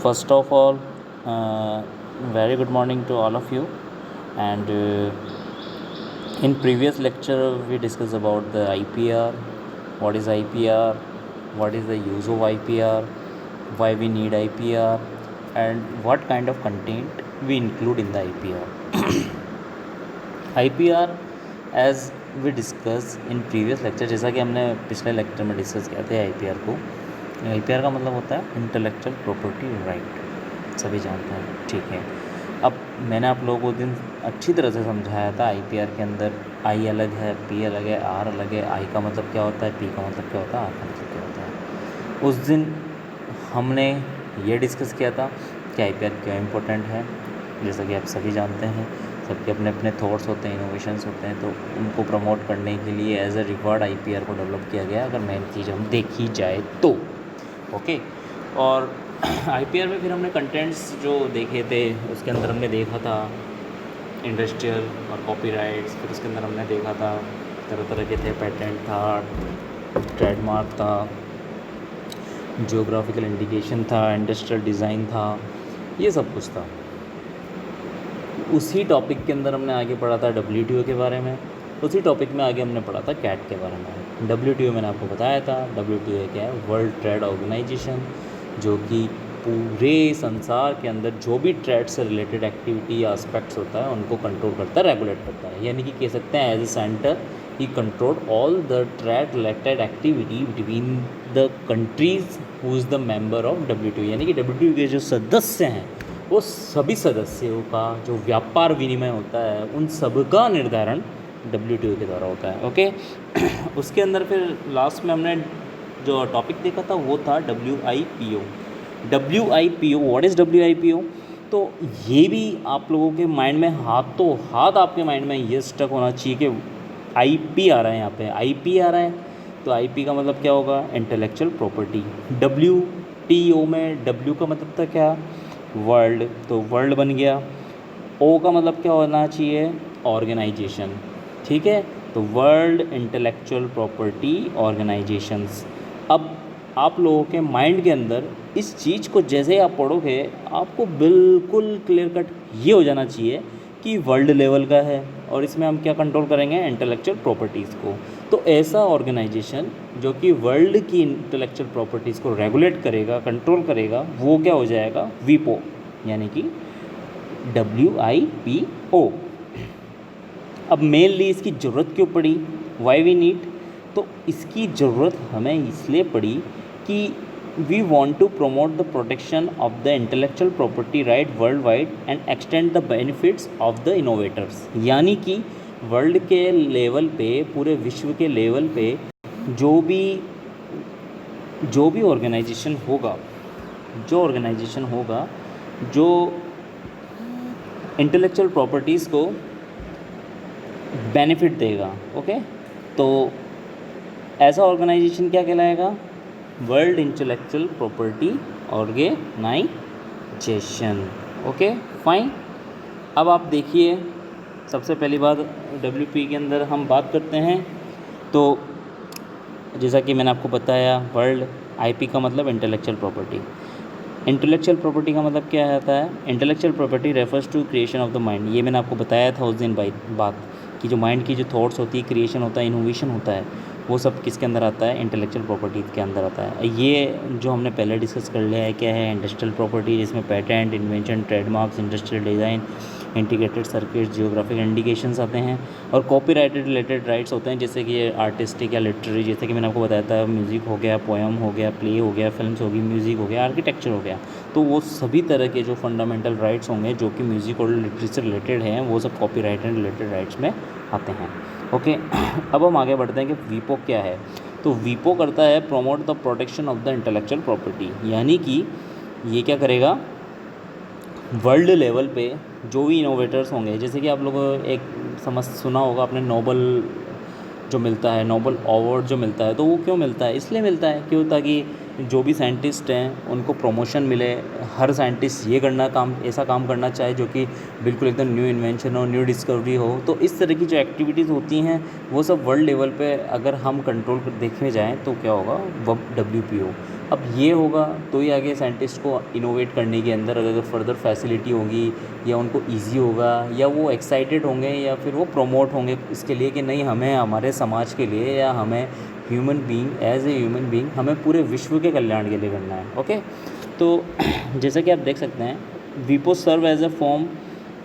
First of all, very good morning to all of you. And in previous lecture, we discussed about the IPR. What is IPR? What is the use of IPR? Why we need IPR? And what kind of content we include in the IPR? IPR, as we discuss in previous lecture, जैसा कि हमने पिछले lecture में discuss किया था IPR को। IPR का मतलब होता है इंटेलेक्चुअल प्रॉपर्टी राइट, सभी जानते हैं, ठीक है। अब मैंने आप लोगों को दिन अच्छी तरह से समझाया था IPR के अंदर I अलग है, P अलग है, R अलग है। I का मतलब क्या होता है, P का मतलब क्या होता है, R का मतलब क्या होता है। उस दिन हमने ये डिस्कस किया था कि IPR क्यों इम्पोर्टेंट है। जैसा कि आप सभी जानते हैं, सबके अपने अपने थॉट्स होते हैं, इनोवेशंस होते हैं, तो उनको प्रमोट करने के लिए एज अ रिवार्ड IPR को डेवलप किया गया, अगर मेन चीज़ हम देखी जाए तो। ओके, और IPR में फिर हमने कंटेंट्स जो देखे थे, उसके अंदर हमने देखा था इंडस्ट्रियल और कॉपीराइट्स। फिर उसके अंदर हमने देखा था तरह तरह के थे, पेटेंट था, ट्रेडमार्क था, जियोग्राफिकल इंडिकेशन था, इंडस्ट्रियल डिज़ाइन था, ये सब कुछ था। उसी टॉपिक के अंदर हमने आगे पढ़ा था WTO के बारे में। उसी टॉपिक में आगे हमने पढ़ा था कैट के बारे में। WTO मैंने आपको बताया था, WTO क्या है, वर्ल्ड ट्रेड ऑर्गेनाइजेशन, जो कि पूरे संसार के अंदर जो भी ट्रेड से रिलेटेड एक्टिविटी या एस्पेक्ट्स होता है उनको कंट्रोल करता है, रेगुलेट करता है। यानी कि कह सकते हैं as a centre he control all the trade related activity between the countries who is the member of WTO। यानी कि WTO के जो सदस्य हैं, वो सभी सदस्यों का जो व्यापार विनिमय होता है, उन सब का निर्धारण WTO के द्वारा होता है। ओके उसके अंदर फिर लास्ट में हमने जो टॉपिक देखा था वो था WIPO। WIPO, what is WIPO? तो ये भी आप लोगों के माइंड में हाथों हाथ आपके माइंड में ये स्टक होना चाहिए कि IP आ रहा है, यहाँ पे IP आ रहा है, तो IP का मतलब क्या होगा, इंटेलेक्चुअल प्रॉपर्टी। WTO में W का मतलब था क्या, वर्ल्ड, तो वर्ल्ड बन गया। O का मतलब क्या होना चाहिए, ऑर्गेनाइजेशन, ठीक है, तो वर्ल्ड इंटेलेक्चुअल प्रॉपर्टी ऑर्गेनाइजेशंस। अब आप लोगों के माइंड के अंदर इस चीज़ को जैसे ही आप पढ़ोगे, आपको बिल्कुल क्लियर कट ये हो जाना चाहिए कि वर्ल्ड लेवल का है और इसमें हम क्या कंट्रोल करेंगे, इंटेलेक्चुअल प्रॉपर्टीज़ को। तो ऐसा ऑर्गेनाइजेशन जो कि वर्ल्ड की इंटेलेक्चुअल प्रॉपर्टीज़ को रेगुलेट करेगा, कंट्रोल करेगा, वो क्या हो जाएगा, WIPO, यानी कि WIPO। अब मेनली इसकी ज़रूरत क्यों पड़ी, वाई वी नीड, तो इसकी ज़रूरत हमें इसलिए पड़ी कि we want to promote the protection of the intellectual property right worldwide and extend the benefits of the innovators. यानी कि वर्ल्ड के लेवल पे, पूरे विश्व के लेवल पे जो भी ऑर्गेनाइजेशन होगा, जो इंटेलेक्चुअल प्रॉपर्टीज़ को बेनिफिट देगा, ओके, तो ऐसा ऑर्गेनाइजेशन क्या कहलाएगा, world intellectual property organisation. Okay fine. अब आप देखिए, सबसे पहली बात WP के अंदर हम बात करते हैं, तो जैसा कि मैंने आपको बताया, वर्ल्ड, IP का मतलब इंटेलेक्चुअल प्रॉपर्टी। इंटेलेक्चुअल प्रॉपर्टी का मतलब क्या आता है, intellectual property refers to creation of the mind. ये मैंने आपको बताया था उस दिन बात कि जो माइंड की जो थॉट्स होती है, क्रिएशन होता है, इनोवेशन होता है, वो सब किसके अंदर आता है, इंटेलेक्चुअल प्रॉपर्टी के अंदर आता है। ये जो हमने पहले डिस्कस कर लिया है क्या है, इंडस्ट्रियल प्रॉपर्टी, जिसमें patent, invention, trademarks, industrial design, integrated circuit, geographic indications आते हैं, और कॉपीराइटेड रिलेटेड राइट्स होते हैं, जैसे कि ये आर्टिस्टिक या लिटरेरी, जैसे कि मैंने आपको बताया था, म्यूज़िक हो गया, पोएम हो गया, प्ले हो गया, फिल्म्स होगी, म्यूज़िक हो गया, आर्किटेक्चर हो गया। तो वो सभी तरह के जो फंडामेंटल राइट्स होंगे जो कि म्यूज़िक और लिटरेरी से रिलेटेड हैं, वो सब कॉपीराइटेड रिलेटेड राइट्स में आते हैं। ओके अब हम आगे बढ़ते हैं कि WIPO क्या है। तो WIPO करता है promote the protection of the intellectual property. यानी कि ये क्या करेगा, वर्ल्ड लेवल पे जो भी इनोवेटर्स होंगे, जैसे कि आप लोग एक सुना होगा आपने, नोबल जो मिलता है, नोबल अवार्ड जो मिलता है, तो वो क्यों मिलता है, इसलिए मिलता है क्यों, ताकि जो भी साइंटिस्ट हैं उनको प्रमोशन मिले। हर साइंटिस्ट ये ऐसा काम करना चाहे जो कि बिल्कुल एकदम न्यू इन्वेंशन हो, न्यू डिस्कवरी हो। तो इस तरह की जो एक्टिविटीज़ होती हैं वो सब वर्ल्ड लेवल पे अगर हम कंट्रोल कर देखने जाएँ तो क्या होगा, WPO। अब ये होगा तो ही आगे साइंटिस्ट को इनोवेट करने के अंदर अगर फर्दर फैसिलिटी होगी या उनको इजी होगा या वो एक्साइटेड होंगे या फिर वो प्रमोट होंगे इसके लिए कि नहीं हमें हमारे समाज के लिए या हमें human being as a human being हमें पूरे विश्व के कल्याण के लिए करना है। ओके, तो जैसा कि आप देख सकते हैं वीपो serve as a form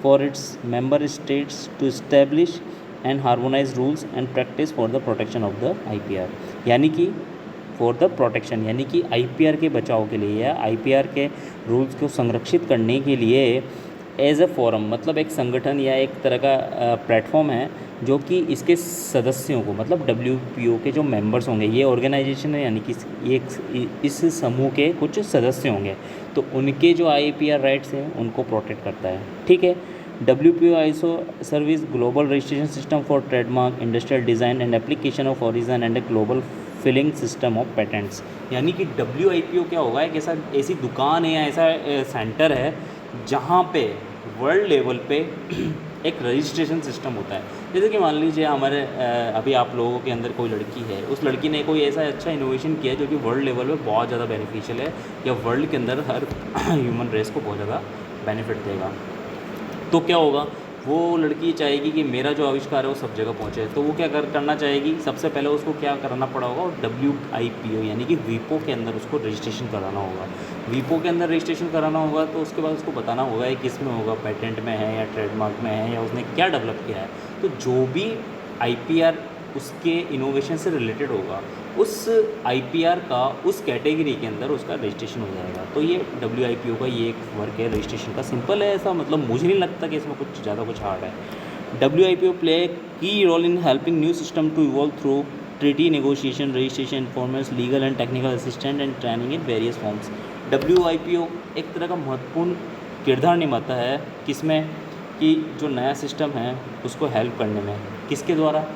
for its member states to establish and harmonise rules and practice for the protection of the IPR, यानी कि फॉर द प्रोटेक्शन यानी कि आईपीआर के बचाव के लिए या आईपीआर के रूल्स को संरक्षित करने के लिए एज अ फोरम, मतलब एक संगठन या एक तरह का प्लेटफॉर्म है जो कि इसके सदस्यों को, मतलब डब्ल्यूपीओ के जो मेंबर्स होंगे, ये ऑर्गेनाइजेशन है यानी कि इस समूह के कुछ सदस्य होंगे, तो उनके जो आईपीआर राइट्स हैं उनको प्रोटेक्ट करता है। ठीक है, WPO ISO service global registration system for trademark, industrial design and application of origin and a global filing system of patents, यानी कि WIPO क्या होगा, एक ऐसी दुकान है या ऐसा सेंटर है जहाँ पे वर्ल्ड लेवल पे एक रजिस्ट्रेशन सिस्टम होता है। जैसे कि मान लीजिए हमारे अभी आप लोगों के अंदर कोई लड़की है, उस लड़की ने कोई ऐसा अच्छा इनोवेशन किया है जो कि वर्ल्ड लेवल पे बहुत ज़्यादा बेनिफिशियल है या वर्ल्ड के अंदर हर ह्यूमन रेस को बहुत ज़्यादा बेनिफिट देगा, तो क्या होगा, वो लड़की चाहेगी कि मेरा जो आविष्कार है वो सब जगह पहुंचे, तो वो क्या करना चाहेगी, सबसे पहले उसको क्या करना पड़ा होगा, WIPO यानी कि वीपो के अंदर उसको रजिस्ट्रेशन कराना होगा। वीपो के अंदर रजिस्ट्रेशन कराना होगा तो उसके बाद उसको बताना होगा ये किस में होगा, पेटेंट में है या ट्रेडमार्क में है या उसने क्या डेवलप किया है। तो जो भी IPR उसके इनोवेशन से रिलेटेड होगा उस IPR का उस कैटेगरी के अंदर उसका रजिस्ट्रेशन हो जाएगा। तो ये WIPO का ये एक वर्क है रजिस्ट्रेशन का, सिंपल है ऐसा, मतलब मुझे नहीं लगता कि इसमें कुछ ज़्यादा कुछ हार्ड है। WIPO प्ले की role in helping new system to evolve through treaty negotiation, registration, enforcement, legal and technical assistant and training in various forms. WIPO एक तरह का महत्वपूर्ण किरदार निभाता है किसमें, कि जो नया सिस्टम है उसको हेल्प करने में, किसके द्वारा,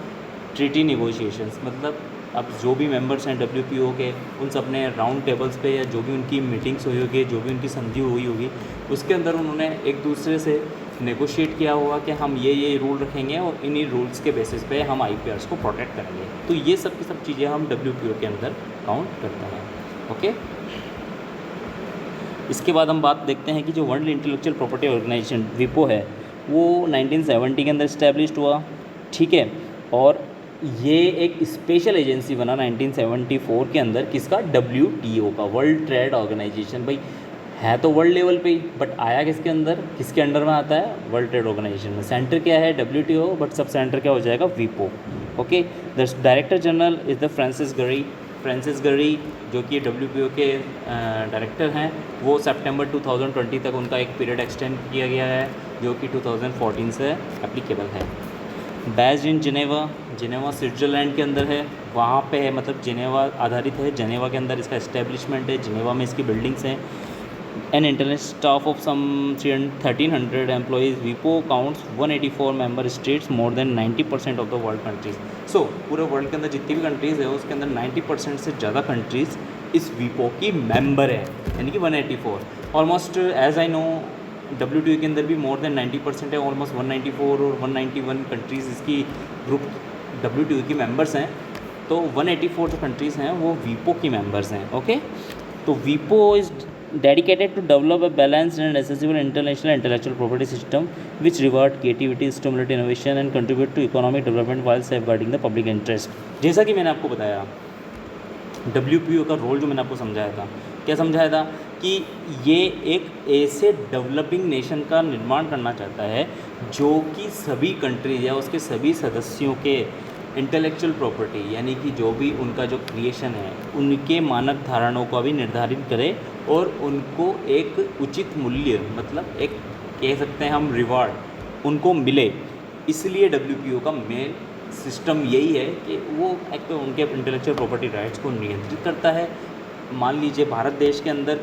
ट्रीटी नेगोशिएशंस, मतलब अब जो भी मेंबर्स हैं WPO के उन सब ने राउंड टेबल्स पे या जो भी उनकी मीटिंग्स हुई होगी, जो भी उनकी संधि हुई होगी, उसके अंदर उन्होंने एक दूसरे से नेगोशिएट किया होगा कि हम ये रूल रखेंगे और इन्हीं रूल्स के बेसिस पे हम IPRs को प्रोटेक्ट करेंगे। तो ये सब की सब चीज़ें हम WPO के अंदर काउंट करते हैं। ओके, इसके बाद हम बात देखते हैं कि जो world intellectual property organisation WIPO है वो 1970 के अंदर इस्टेब्लिश्ड हुआ। ठीक है, और ये एक स्पेशल एजेंसी बना 1974 के अंदर, किसका, WTO का, वर्ल्ड ट्रेड ऑर्गेनाइजेशन। भाई है तो वर्ल्ड लेवल पे ही, बट आया किसके अंदर, किसके अंडर में आता है, वर्ल्ड ट्रेड ऑर्गेनाइजेशन में। सेंटर क्या है, WTO, बट सब सेंटर क्या हो जाएगा, WIPO। Okay, the director general is the Francis गरी जो कि WPO के डायरेक्टर हैं। वो सितंबर 2020 तक उनका एक पीरियड एक्सटेंड किया गया है जो कि 2014 से एप्लीकेबल है। बेस्ड इन जिनेवा स्विट्ज़रलैंड के अंदर है, वहाँ पे है, मतलब जिनेवा आधारित है, जिनेवा के अंदर इसका इस्टेब्लिशमेंट है, जिनेवा में इसकी बिल्डिंग्स हैं। An international staff of some 1300 employees, WIPO counts 184 member states, more than 90% of the world countries. So पूरे वर्ल्ड के अंदर जितनी भी कंट्रीज़ है उसके अंदर 90% से ज़्यादा कंट्रीज़ इस WIPO की मेंबर है, यानी कि 184। Almost as I know WTO के अंदर भी मोर देन 90% है, ऑलमोस्ट 194 और 191 कंट्रीज़ इसकी ग्रुप WTO की मेंबर्स हैं। तो 184 जो कंट्रीज़ हैं वो WIPO की मेंबर्स हैं। ओके, तो WIPO is dedicated to develop a balanced and accessible international intellectual property system which reward creativity, stimulate innovation and contribute to economic development while safeguarding the public interest। जैसा कि मैंने आपको बताया WPO का role जो मैंने आपको समझाया था, क्या समझाया था कि ये एक ऐसे डेवलपिंग नेशन का निर्माण करना चाहता है जो कि सभी कंट्रीज या उसके सभी सदस्यों के इंटेलेक्चुअल प्रॉपर्टी यानी कि जो भी उनका जो क्रिएशन है उनके मानक धारणाओं को भी निर्धारित करे और उनको एक उचित मूल्य, मतलब एक कह सकते हैं हम रिवार्ड उनको मिले। इसलिए WPO का मेन सिस्टम यही है कि वो एक तो उनके इंटेलेक्चुअल प्रॉपर्टी राइट्स को नियंत्रित करता है। मान लीजिए भारत देश के अंदर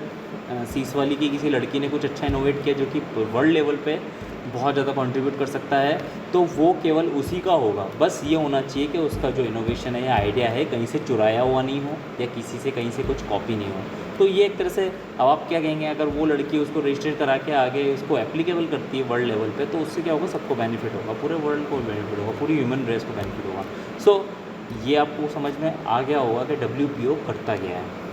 सीस वाली की किसी लड़की ने कुछ अच्छा इनोवेट किया जो कि वर्ल्ड लेवल पे बहुत ज़्यादा कंट्रीब्यूट कर सकता है, तो वो केवल उसी का होगा। बस ये होना चाहिए कि उसका जो इनोवेशन है या आइडिया है कहीं से चुराया हुआ नहीं हो या किसी से कहीं से कुछ कॉपी नहीं हो। तो ये एक तरह से, अब आप क्या कहेंगे, अगर वो लड़की उसको रजिस्टर करा के आगे उसको एप्लीकेबल करती है वर्ल्ड लेवल पे, तो उससे क्या होगा, सबको बेनिफिट होगा, पूरे वर्ल्ड को बेनिफिट होगा, पूरी ह्यूमन रेस को बेनिफिट होगा। सो ये आपको समझ में आ गया होगा कि WPO करता क्या है।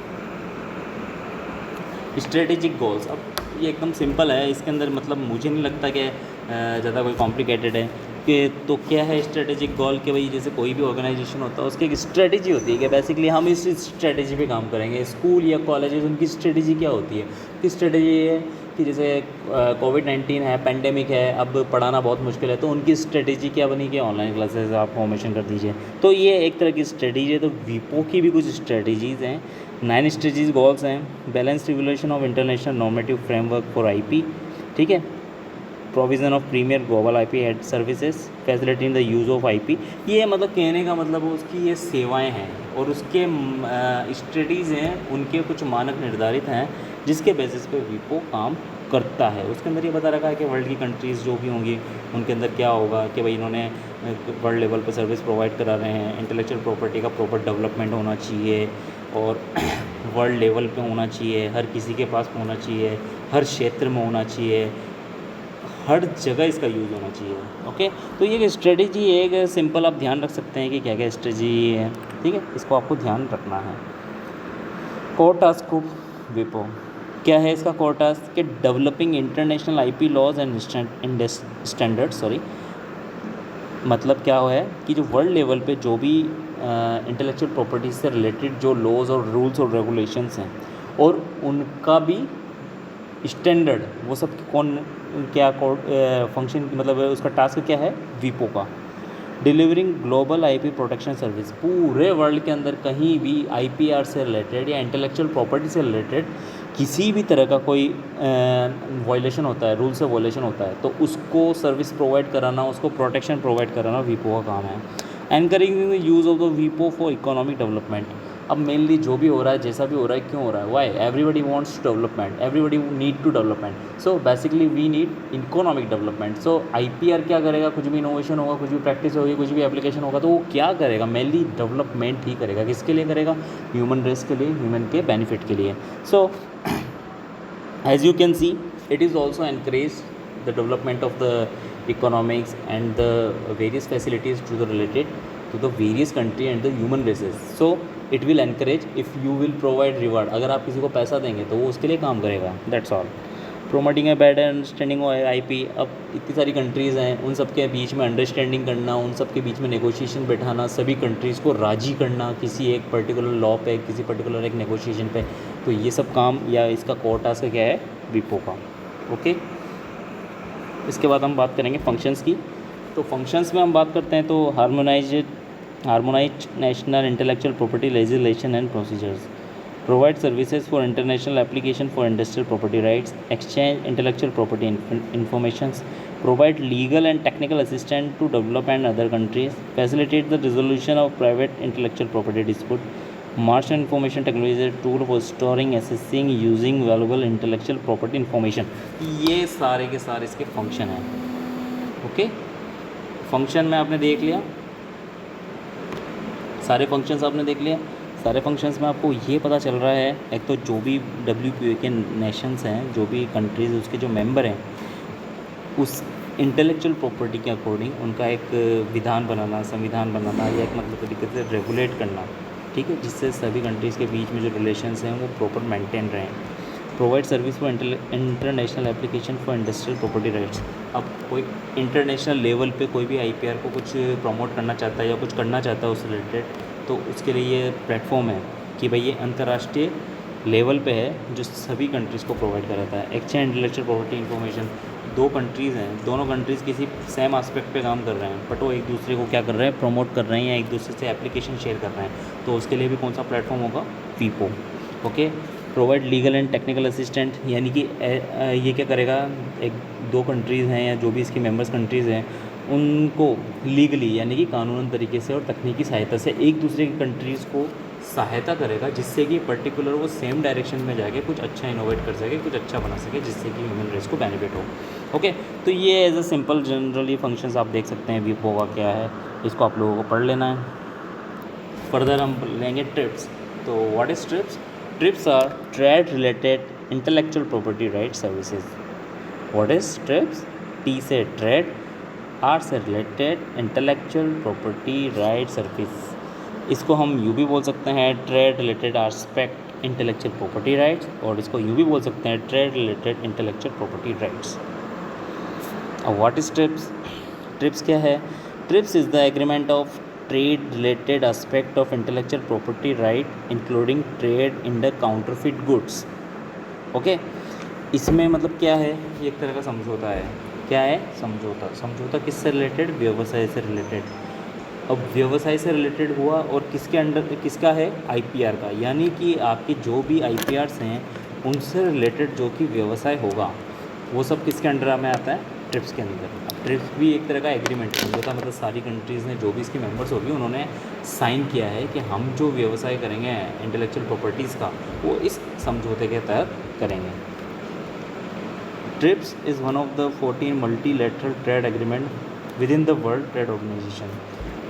स्ट्रेटेजिक गोल्स, अब ये एकदम सिंपल है, इसके अंदर मतलब मुझे नहीं लगता कि ज़्यादा कोई कॉम्प्लिकेटेड है कि तो क्या है स्ट्रेटेजिक गोल कि भाई जैसे कोई भी ऑर्गेनाइजेशन होता है उसकी एक स्ट्रेटेजी होती है कि बेसिकली हम इस स्ट्रेटेजी पे काम करेंगे। स्कूल या कॉलेजेस उनकी स्ट्रेटेजी क्या होती है कि स्ट्रेटेजी ये है कि जैसे कोविड-19 है, पेंडेमिक है, अब पढ़ाना बहुत मुश्किल है, तो उनकी स्ट्रेटेजी क्या बनी कि ऑनलाइन क्लासेस आप फॉर्मेशन कर दीजिए। तो ये एक तरह की स्ट्रेटेजी है। तो वीपो की भी कुछ स्ट्रेटेजीज़ हैं, 9 स्ट्रेटेजीज गोल्स हैं। Balance revolution of international normative framework for IP, ठीक है। Provision of premier global IP head services, facility in the use of IP. ये मतलब कहने का मतलब उसकी ये सेवाएं हैं और उसके स्ट्रेटीज़ हैं, उनके कुछ मानक निर्धारित हैं जिसके बेसिस पे वीपो काम करता है। उसके अंदर ये बता रखा है कि वर्ल्ड की कंट्रीज़ जो भी होंगी उनके अंदर क्या होगा कि भाई इन्होंने वर्ल्ड लेवल पर सर्विस प्रोवाइड करा रहे हैं, इंटेलेक्चुअल प्रॉपर्टी का प्रॉपर डेवलपमेंट होना चाहिए और वर्ल्ड लेवल पे होना चाहिए, हर किसी के पास होना चाहिए, हर क्षेत्र में होना चाहिए, हर जगह इसका यूज़ होना चाहिए। ओके, तो ये स्ट्रेटेजी एक सिंपल आप ध्यान रख सकते हैं कि क्या क्या स्ट्रेटेजी है, ठीक है, इसको आपको ध्यान रखना है। कोर टास्क ग्रुप विपो क्या है इसका कोर टास्क कि developing international IP laws and standard, sorry, मतलब क्या है कि जो वर्ल्ड लेवल पे जो भी इंटेलेक्चुअल प्रॉपर्टी से रिलेटेड जो लॉज और रूल्स और रेगुलेशंस हैं और उनका भी स्टैंडर्ड, वो सब कौन क्या फंक्शन मतलब उसका टास्क क्या है वीपो का। Delivering global IP protection service, पूरे वर्ल्ड के अंदर कहीं भी आईपीआर से रिलेटेड या इंटेलेक्चुअल प्रॉपर्टी से रिलेटेड किसी भी तरह का कोई वायलेशन होता है, रूल से वायलेशन होता है, तो उसको सर्विस प्रोवाइड कराना, उसको प्रोटेक्शन प्रोवाइड कराना वीपो का काम है। Encouraging the use of the वीपो फॉर इकोनॉमिक डेवलपमेंट, अब मेनली जो भी हो रहा है, जैसा भी हो रहा है, क्यों हो रहा है, why everybody wants development, everybody need to development, so basically we need economic development. So IPR क्या करेगा, कुछ भी इनोवेशन होगा, कुछ भी प्रैक्टिस होगी, कुछ भी एप्लीकेशन होगा, तो वो क्या करेगा, मेनली डेवलपमेंट ही करेगा। किसके लिए करेगा, ह्यूमन रेस के लिए, ह्यूमन के बेनिफिट के लिए। सो as you can see, it is also encourage the development of the economics and the various facilities to the related to the various country and the human races. So it will encourage if you will provide reward, अगर आप किसी को पैसा देंगे तो वो उसके लिए काम करेगा, that's all. Promoting a better understanding of IP, अब इतनी सारी कंट्रीज़ हैं, उन सब के बीच में अंडरस्टैंडिंग करना, उन सब के बीच में नेगोशिएशन बैठाना, सभी कंट्रीज़ को राज़ी करना किसी एक पर्टिकुलर लॉ पे, किसी पर्टिकुलर एक नेगोशिएशन पे, तो ये सब काम या इसका कोर टास्क क्या है, वीपो का। ओके, इसके बाद हम बात करेंगे फंक्शंस की। तो फंक्शंस में हम बात करते हैं तो harmonised national intellectual property legislation and procedures, provide services for international application for industrial property rights, exchange intellectual property informations, provide legal and technical assistance to develop and other countries, facilitate the resolution of private intellectual property dispute, marshal information technology is a tool for storing, assessing, using valuable intellectual property information। ये सारे के सारे इसके function हैं। Okay, function में आपने देख लिया, सारे फंक्शंस आपने देख लिया। सारे फंक्शंस में आपको ये पता चल रहा है, एक तो जो भी WPA के नेशंस हैं, जो भी कंट्रीज़ उसके जो मेंबर हैं, उस इंटेलेक्चुअल प्रॉपर्टी के अकॉर्डिंग उनका एक विधान बनाना, संविधान बनाना, या एक मतलब तरीके से रेगुलेट करना, ठीक है, जिससे सभी कंट्रीज़ के बीच में जो रिलेशंस हैं वो प्रॉपर मेंटेन रहें। Provide service for international application for industrial property rights, अब कोई इंटरनेशनल लेवल पे कोई भी IPR को कुछ प्रमोट करना चाहता है या कुछ करना चाहता है उस रिलेटेड, तो उसके लिए ये प्लेटफॉर्म है कि भाई ये अंतर्राष्ट्रीय लेवल पे है जो सभी कंट्रीज़ को प्रोवाइड कराता है। एक्सचेंज इंटेलेक्चुअल प्रॉपर्टी इन्फॉर्मेशन, दो कंट्रीज़ हैं, दोनों कंट्रीज़ किसी सेम एस्पेक्ट पे काम कर रहे हैं, बट वो एक दूसरे को क्या कर रहे हैं, प्रमोट कर रहे हैं या एक दूसरे से एप्लीकेशन शेयर कर रहे हैं, तो उसके लिए भी कौन सा प्लेटफॉर्म होगा, वीपो। Okay, provide legal and technical assistant, यानी कि ये क्या करेगा, एक दो कंट्रीज़ हैं या जो भी इसकी मेंबर्स कंट्रीज़ हैं उनको लीगली यानी कि कानूनी तरीके से और तकनीकी सहायता से एक दूसरे की कंट्रीज़ को सहायता करेगा, जिससे कि पर्टिकुलर वो सेम डायरेक्शन में जाके कुछ अच्छा इनोवेट कर सके, कुछ अच्छा बना सके, जिससे कि ह्यूमन रेस को बेनिफिट हो। ओके, तो ये as a simple generally functions आप देख सकते हैं वीपो का क्या है, इसको आप लोगों को पढ़ लेना है। फर्दर हम लेंगे ट्रिप्स। तो what is TRIPS? TRIPS are trade related intellectual property right services. What is TRIPS? T से ट्रेड, आर से related intellectual property right service. इसको हम यूँ भी बोल सकते हैं trade related aspect intellectual property rights, और इसको यूँ भी बोल सकते हैं trade related intellectual property rights. अब व्हाट इज ट्रिप्स? ट्रिप्स क्या है? TRIPS is the agreement of trade related aspect of intellectual property right including trade in the counterfeit goods. Okay, इसमें मतलब क्या है? ये एक तरह का समझौता है। क्या है? समझौता। समझौता किससे रिलेटेड? व्यवसाय से रिलेटेड। अब व्यवसाय से रिलेटेड हुआ और किसके अंडर, किसका है? आईपीआर का। यानी कि आपके जो भी आईपीआर्स हैं उनसे रिलेटेड जो कि व्यवसाय होगा वो सब किसके अंडर में आता है? ट्रिप्स के अंदर। अब ट्रिप्स भी एक तरह का एग्रीमेंट समझौता, मतलब सारी कंट्रीज़ ने जो भी इसकी मेंबर्स होगी उन्होंने साइन किया है कि हम जो व्यवसाय करेंगे इंटेलेक्चुअल प्रॉपर्टीज़ का वो इस समझौते के तहत करेंगे। TRIPS is one of the 14 multilateral trade agreement within the World Trade Organization.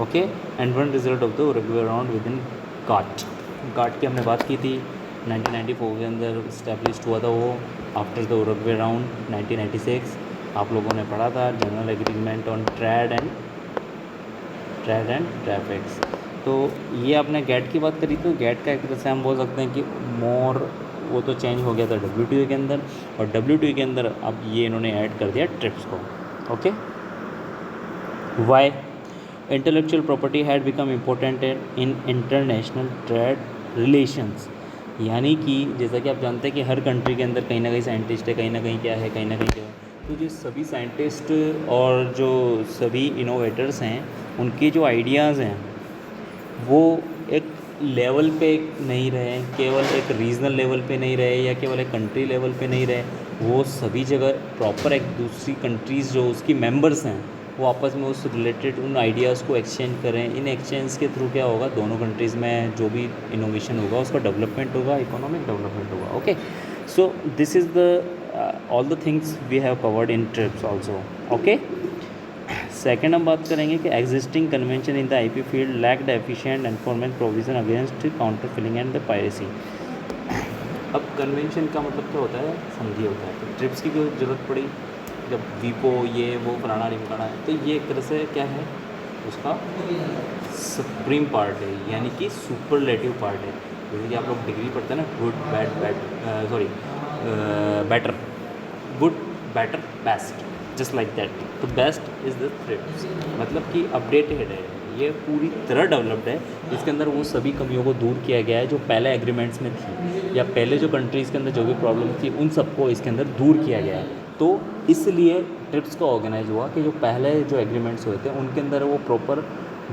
Okay, and one result of the Uruguay round within GATT. GATT की हमने बात की थी, 1994 के अंदर इस्टेब्लिश्ड हुआ था वो आफ्टर द उरुग्वे राउंड 1996। आप लोगों ने पढ़ा था general agreement on trade and traffics. तो ये आपने गैट की बात करी, तो गैट का एक तरह से हम बोल सकते हैं कि मोर वो तो चेंज हो गया था WTO के अंदर, और WTO के अंदर अब ये इन्होंने ऐड कर दिया ट्रिप्स को। Okay, why? Intellectual property had become important in international trade relations. यानी कि जैसा कि आप जानते हैं कि हर कंट्री के अंदर कहीं ना कहीं साइंटिस्ट है, कहीं ना कहीं क्या है, कहीं ना कहीं क्या है। तो जो सभी साइंटिस्ट और जो सभी इनोवेटर्स हैं उनके जो आइडियाज़ हैं वो एक लेवल पे नहीं रहे, केवल एक रीजनल लेवल पे नहीं रहे या केवल एक कंट्री लेवल पे नहीं रहे, वो सभी जगह प्रॉपर एक दूसरी कंट्रीज़ जो उसकी मेंबर्स हैं वो आपस में उस रिलेटेड उन आइडियाज़ को एक्सचेंज करें। इन एक्सचेंज के थ्रू क्या होगा? दोनों कंट्रीज़ में जो भी इनोवेशन होगा उसका डेवलपमेंट होगा, इकोनॉमिक डेवलपमेंट होगा। Okay, so this is the all the things we have covered in TRIPS also. Okay, second हम बात करेंगे कि existing convention in the IP field lacked efficient enforcement provision against counterfeiting and the piracy. अब convention का मतलब क्या होता है? संधि होता है। तो ट्रिप्स की जो ज़रूरत पड़ी जब वीपो ये वो फलाना ढिमकाना है, तो ये एक तरह से क्या है? उसका सुप्रीम पार्ट है, यानी कि सुपरलेटिव पार्ट है। जैसे कि आप लोग डिग्री पढ़ते हैं ना, good bad better, good better best, just like that. तो बेस्ट इज़ द ट्रिप्स, मतलब कि अपडेटेड है, ये पूरी तरह डेवलप्ड है। इसके अंदर वो सभी कमियों को दूर किया गया है जो पहले एग्रीमेंट्स में थी या पहले जो कंट्रीज़ के अंदर जो भी प्रॉब्लम थी उन सबको इसके अंदर दूर किया गया है। तो इसलिए ट्रिप्स का ऑर्गेनाइज हुआ कि जो पहले जो एग्रीमेंट्स हुए थे उनके अंदर वो प्रॉपर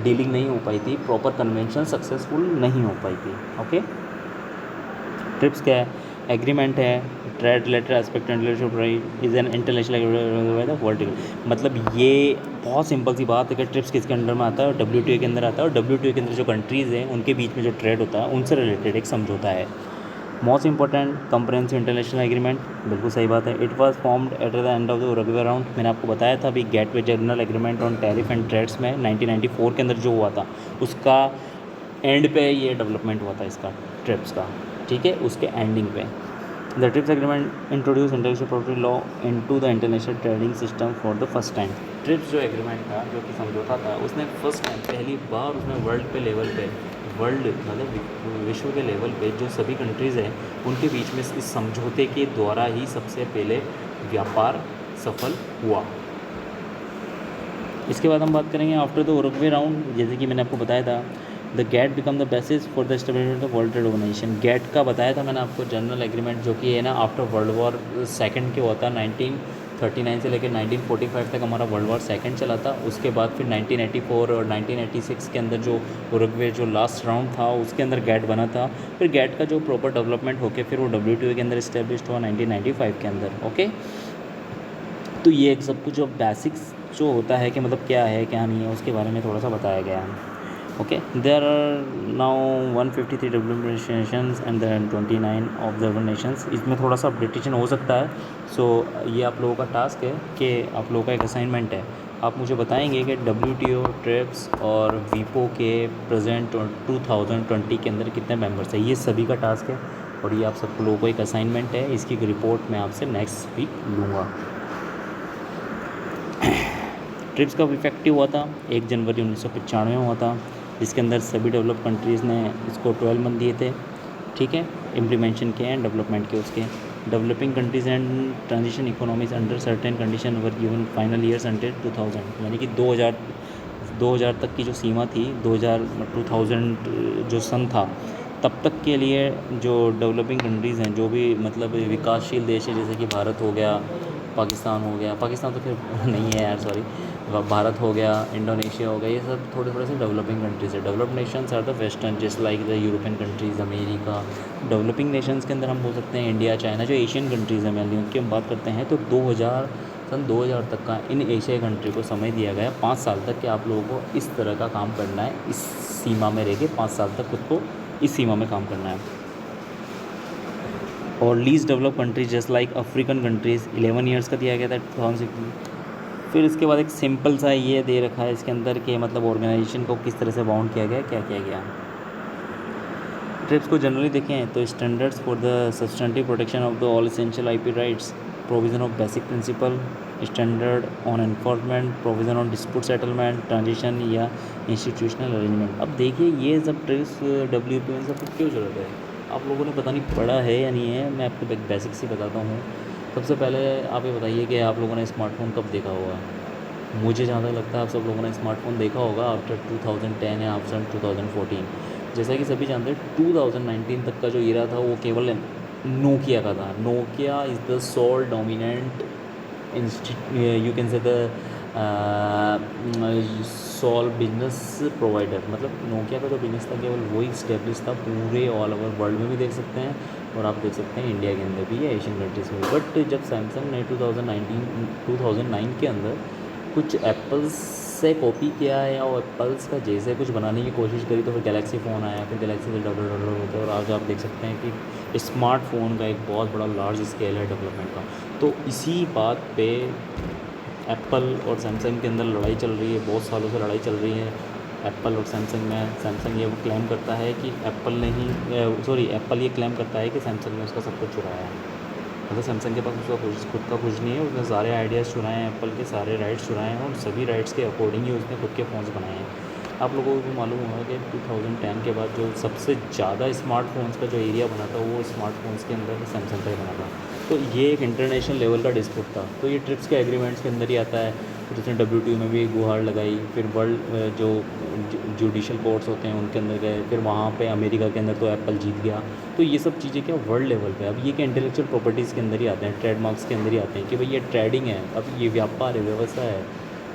डीलिंग नहीं हो पाई थी, प्रॉपर कन्वेंशन सक्सेसफुल नहीं हो पाई थी। ओके, ट्रिप्स क्या है? एग्रीमेंट है trade related aspect is an international world. मतलब ये बहुत सिंपल सी बात है कि ट्रिप्स किसके अंडर में आता है? WTO के अंदर आता है, और WTO के अंदर जो कंट्रीज़ हैं उनके बीच में जो ट्रेड होता है उनसे रिलेटेड एक समझौता है। Most important comprehensive international agreement, बिल्कुल सही बात है। It was formed at the end of the Uruguay round. मैंने आपको बताया था अभी gateway general agreement on tariff and trades में 1994 के अंदर जो हुआ था उसका एंड पे ये डेवलपमेंट हुआ था इसका ट्रिप्स का, ठीक है, उसके एंडिंग पे। The trips agreement introduce intellectual property law into the international trading system for the first time. Trips जो एग्रीमेंट था, जो कि समझौता था, उसने फर्स्ट टाइम पहली बार उसने वर्ल्ड पे लेवल पे, वर्ल्ड मतलब विश्व के लेवल पे जो सभी कंट्रीज़ हैं उनके बीच में इस समझौते के द्वारा ही सबसे पहले व्यापार सफल हुआ। इसके बाद हम बात करेंगे आफ्टर द उरुग्वे राउंड, जैसे कि मैंने आपको बताया था the GATT become the basis for the establishment of World Trade Organization. GATT का बताया था मैंने आपको जनरल एग्रीमेंट, जो कि है ना आफ्टर वर्ल्ड वॉर सेकेंड के हुआ था। 1939 से लेकर 1945 तक हमारा वर्ल्ड वॉर सेकेंड चला था। उसके बाद फिर 1984 और 1986 के अंदर जो उरुग्वे जो लास्ट राउंड था उसके अंदर गेट बना था। फिर गेट का जो प्रॉपर डेवलपमेंट होकर फिर वो WTO के अंदर इस्टेब्लिश हुआ 1995 के अंदर। ओके, तो ये एक सब कुछ जो बेसिक्स जो होता है कि मतलब क्या है क्या नहीं है उसके बारे में थोड़ा सा बताया गया है। Okay, there are now 153 development nations and there 29 observer nations. इसमें थोड़ा सा अपडेटेशन हो सकता है। सो ये आप लोगों का टास्क है कि आप लोगों का एक असाइनमेंट है, आप मुझे बताएंगे कि WTO, ट्रिप्स और वीपो के प्रेजेंट 2020 के अंदर कितने मेंबर्स हैं। ये सभी का टास्क है और ये आप सब लोगों को एक असाइनमेंट है। इसकी एक रिपोर्ट मैं आपसे नेक्स्ट वीक लूँगा। ट्रिप्स कब इफेक्टिव हुआ था? 1 जनवरी 1995 में हुआ था, जिसके अंदर सभी डेवलप कंट्रीज़ ने इसको 12 मंथ दिए थे। ठीक है, इम्प्लीमेंटेशन के हैं, डेवलपमेंट के उसके। Developing countries and transition economies under certain condition were given final years until 2000, यानी कि 2000 तक की जो सीमा थी, 2000 जो सन था, तब तक के लिए जो डेवलपिंग कंट्रीज़ हैं, जो भी मतलब विकासशील देश है, जैसे कि भारत हो गया, पाकिस्तान हो गया, पाकिस्तान तो फिर नहीं है यार, सॉरी, भारत हो गया, इंडोनेशिया हो गया, ये सब थोड़े थोड़े से डेवलपिंग कंट्रीज है। Developed nations are the western, just like the European countries, America. Developing nations के अंदर हम बोल सकते हैं इंडिया, चाइना, जो एशियन कंट्रीज़ हैं मेनली, उनकी हम बात करते हैं। तो सन 2000 तक का इन एशियाई कंट्री को समय दिया गया 5 साल तक कि आप लोगों को इस तरह का काम करना है, इस सीमा में रह के 5 साल तक खुद को इस सीमा में काम करना है। और least develop countries just like African countries 11 years का दिया गया था 2016। फिर इसके बाद एक सिंपल सा ये दे रखा है इसके अंदर कि मतलब ऑर्गेनाइजेशन को किस तरह से बाउंड किया गया, क्या किया गया। ट्रिप्स को जनरली देखें तो standards for the substantive protection of the all essential IP rights, provision of basic principle, standard on enforcement, provision on dispute settlement, transition या इंस्टीट्यूशनल अरेंजमेंट। अब देखिए ये सब ट्रिप्स, WTO, इन सब क्यों ज़रूरत है, आप लोगों ने पता नहीं पढ़ा है या नहीं है। मैं आपको बेसिक से बताता हूँ। सबसे पहले आप ये बताइए कि आप लोगों ने स्मार्टफोन कब देखा होगा। मुझे जहाँ तक लगता है आप सब लोगों ने स्मार्टफोन देखा होगा आफ्टर 2010 या आफ्टर 2014। जैसा कि सभी जानते हैं 2019 तक का जो ईरा था वो केवल नोकिया का था। Nokia is the sole dominant you can say the sole business provider, मतलब नोकिया का जो बिजनेस था केवल वही स्टेब्लिश था, पूरे ऑल ओवर वर्ल्ड में भी देख सकते हैं और आप देख सकते हैं इंडिया के अंदर भी या एशियन कंट्रीज़ में भी। बट जब सैमसंग ने 2009 के अंदर कुछ एप्पल्स से कॉपी किया है या वो एप्पल्स का जैसे कुछ बनाने की कोशिश करी, तो फिर गैलेक्सी फ़ोन आया, फिर गैलेक्सी से डेवलप होता है और आज आप देख सकते हैं कि स्मार्टफोन का एक बहुत बड़ा लार्ज स्केल है डेवलपमेंट का। तो इसी बात पे एप्पल और सैमसंग के अंदर लड़ाई चल रही है, बहुत सालों से लड़ाई चल रही है एप्पल और सैमसंग में। सैमसंग ये क्लेम करता है कि एप्पल ये क्लेम करता है कि सैमसंग ने उसका सब कुछ चुराया है। मतलब सैमसंग के पास उसका खुद का कुछ नहीं है, उसने सारे आइडियाज़ चुराए हैं, एप्पल के सारे राइट्स चुराए हैं और सभी राइट्स के अकॉर्डिंग ही उसने खुद के फ़ोन्स बनाए हैं। आप लोगों को भी मालूम होगा कि 2010 के बाद जो सबसे ज़्यादा स्मार्टफोन्स का जो एरिया बना था वो स्मार्टफोन्स के अंदर सैमसंग का ही बना था। तो ये एक इंटरनेशनल लेवल का डिस्प्यूट था, तो ये ट्रिप्स के एग्रीमेंट्स के अंदर ही आता है। फिर उसने WTO में भी गुहार लगाई, फिर वर्ल्ड जो जुडिशल कोर्ट्स होते हैं उनके अंदर गए, फिर वहाँ पे अमेरिका के अंदर तो एप्पल जीत गया। तो ये सब चीज़ें क्या वर्ल्ड लेवल पे, अब ये क्या इंटेलेक्चुअल प्रॉपर्टीज़ के अंदर ही आते हैं, ट्रेडमार्क्स के अंदर ही आते हैं कि भाई ये ट्रेडिंग है, अब ये व्यापार है, व्यवसाय है।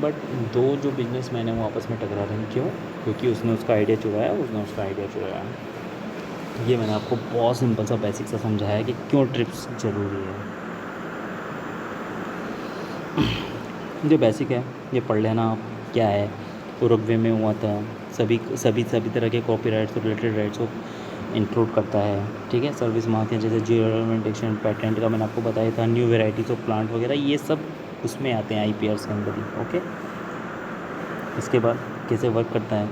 बट दो जो बिजनेसमैन हैं वो आपस में टकरा रहे हैं, क्यों? क्योंकि उसने उसका आइडिया चुराया, उसने उसका आइडिया चुराया। ये मैंने आपको बहुत सिंपल सा बेसिक सा समझाया कि क्यों ट्रिप्स ज़रूरी है। जो बेसिक है ये पढ़ लेना आप, क्या है। उरुग्वे में हुआ था, सभी तरह के कॉपीराइट्स और रिलेटेड राइट्स को इंक्लूड करता है, ठीक है। सर्विस मार्क है जैसे जियोमेंटेशन, पैटेंट का मैंने आपको बताया था, न्यू वेराइटीज़ ऑफ प्लांट वगैरह, ये सब उसमें आते हैं IPRs के अंदर ही, ओके। इसके बाद कैसे वर्क करता है,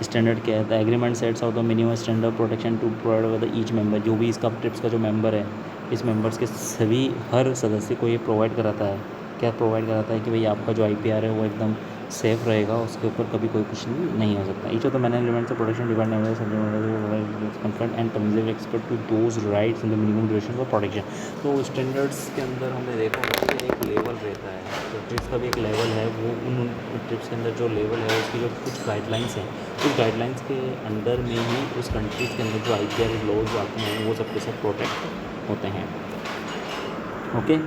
स्टैंडर्ड क्या है, the agreement sets out the minimum standard protection to provide the each member. जो भी इसका ट्रिप्स का जो मेंबर है, इस मेंबर्स के सभी हर सदस्य को ये प्रोवाइड कराता है, क्या प्रोवाइड कराता है कि भाई आपका जो IPR है वो एकदम सेफ रहेगा, उसके ऊपर कभी कोई कुछ नहीं हो सकता। Each of the main elements of protection depend comfort and terms expect to those rights in the minimum duration for protection. तो स्टैंडर्ड्स के अंदर हमने देखा होगा कि एक लेवल रहता है, तो ट्रिप्स का भी एक लेवल है, वो उन ट्रिप्स के अंदर जो लेवल है उसकी जो कुछ गाइडलाइंस हैं, उस गाइडलाइंस के अंदर में ही उस कंट्रीज़ के अंदर जो IPR लॉज आते हैं वो सबके सब प्रोटेक्ट होते हैं, ओके।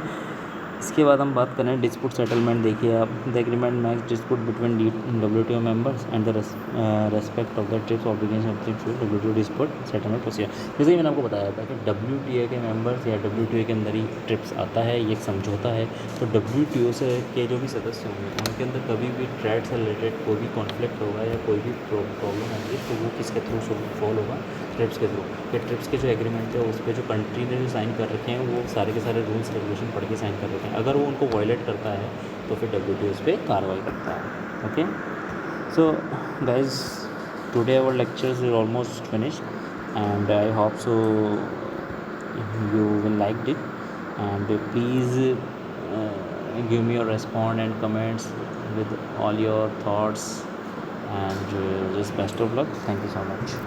इसके बाद हम बात करें डिस्प्यूट सेटलमेंट। देखिए आप, the agreement max dispute between WTO members and the respect of the trips obligation of WTO dispute settlement procedure. जैसे कि मैंने आपको बताया था कि WTO के मेंबर्स या WTO के अंदर ही ट्रिप्स आता है, ये एक समझौता है। तो WTO से के जो भी सदस्य होंगे उनके अंदर कभी भी ट्रेड से रिलेटेड कोई भी कॉन्फ्लिक्ट होगा या कोई भी प्रॉब्लम होगी तो वो किसके थ्रू सॉल्व होगा, ट्रिप्स के थ्रू। कि ट्रिप्स के जो एग्रीमेंट है उस पर जो कंट्री ने जो साइन कर रखे हैं वो सारे के सारे रूल्स रेगुलेशन पढ़ के साइन कर रखे हैं, अगर वो उनको वायलेट करता है तो फिर WTO उस पर कार्रवाई करता है, okay. So guys, today our lectures is almost finished and I hope so you will liked it, and please give me your response and comments with all your thoughts, and just best of luck. Thank you so much.